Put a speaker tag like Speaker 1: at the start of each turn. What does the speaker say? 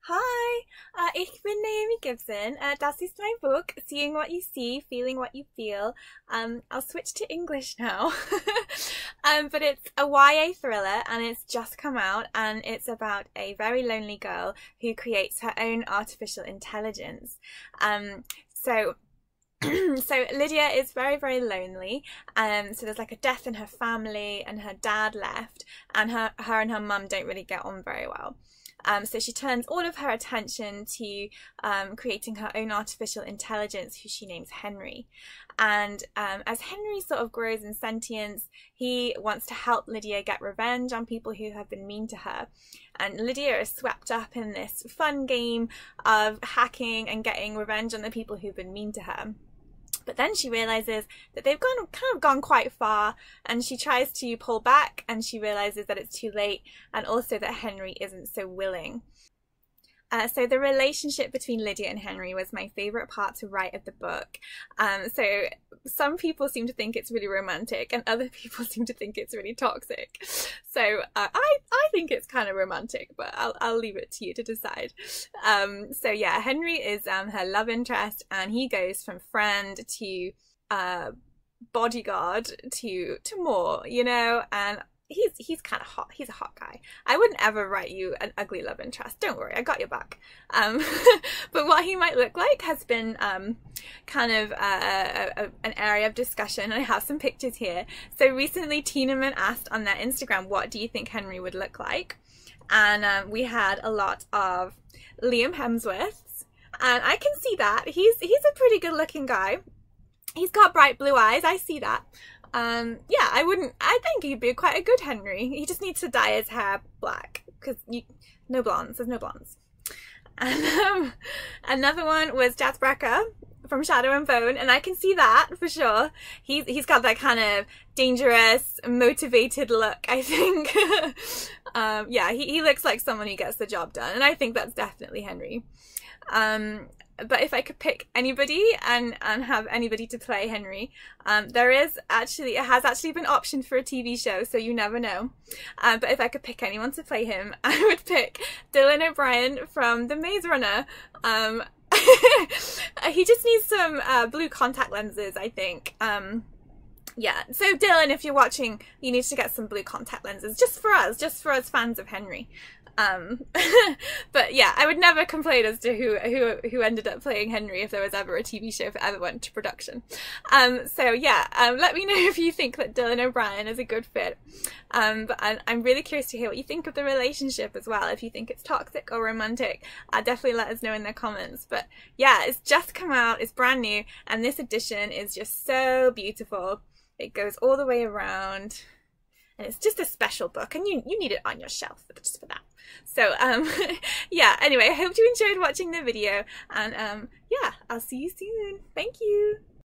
Speaker 1: Hi, ich bin Naomi Gibson. Das ist my book, Seeing What You See, Feeling What You Feel. I'll switch to English now. But it's a YA thriller and it's just come out and it's about a very lonely girl who creates her own artificial intelligence. So so Lydia is very, very lonely. So there's like a death in her family and her dad left and her and her mum don't really get on very well. So she turns all of her attention to creating her own artificial intelligence, who she names Henry. And as Henry sort of grows in sentience, he wants to help Lydia get revenge on people who have been mean to her. And Lydia is swept up in this fun game of hacking and getting revenge on the people who've been mean to her. But then she realizes that they've gone quite far, and she tries to pull back and she realizes that it's too late, and also that Henry isn't so willing. So the relationship between Lydia and Henry was my favourite part to write of the book. So some people seem to think it's really romantic and other people seem to think it's really toxic. So I think it's kind of romantic, but I'll leave it to you to decide. So yeah, Henry is her love interest, and he goes from friend to bodyguard to more, you know, and he's kind of hot. He's a hot guy. I wouldn't ever write you an ugly love interest. Don't worry, I got your back. But what he might look like has been kind of an area of discussion. I have some pictures here. So recently Tienaman asked on their Instagram, what do you think Henry would look like? And we had a lot of Liam Hemsworths, and I can see that. He's a pretty good looking guy. He's got bright blue eyes, I see that. Yeah, I think he'd be quite a good Henry. He just needs to dye his hair black, because no blondes, there's no blondes. And another one was Jaz Brecker from Shadow and Bone, and I can see that for sure. He's got that kind of dangerous, motivated look, I think. Yeah, he looks like someone who gets the job done, and I think that's definitely Henry. But if I could pick anybody and have anybody to play Henry, it has actually been optioned for a TV show, so you never know. But if I could pick anyone to play him, I would pick Dylan O'Brien from The Maze Runner. He just needs some blue contact lenses, I think. Yeah, so Dylan, if you're watching, you need to get some blue contact lenses, just for us fans of Henry. But yeah, I would never complain as to who ended up playing Henry if there was ever a TV show, if it ever went to production. So yeah, let me know if you think that Dylan O'Brien is a good fit. But I'm really curious to hear what you think of the relationship as well. If you think it's toxic or romantic, definitely let us know in the comments. But yeah, it's just come out, it's brand new, and this edition is just so beautiful. It goes all the way around. And it's just a special book, and you need it on your shelf just for that. So yeah, anyway, I hope you enjoyed watching the video, and yeah, I'll see you soon. Thank you.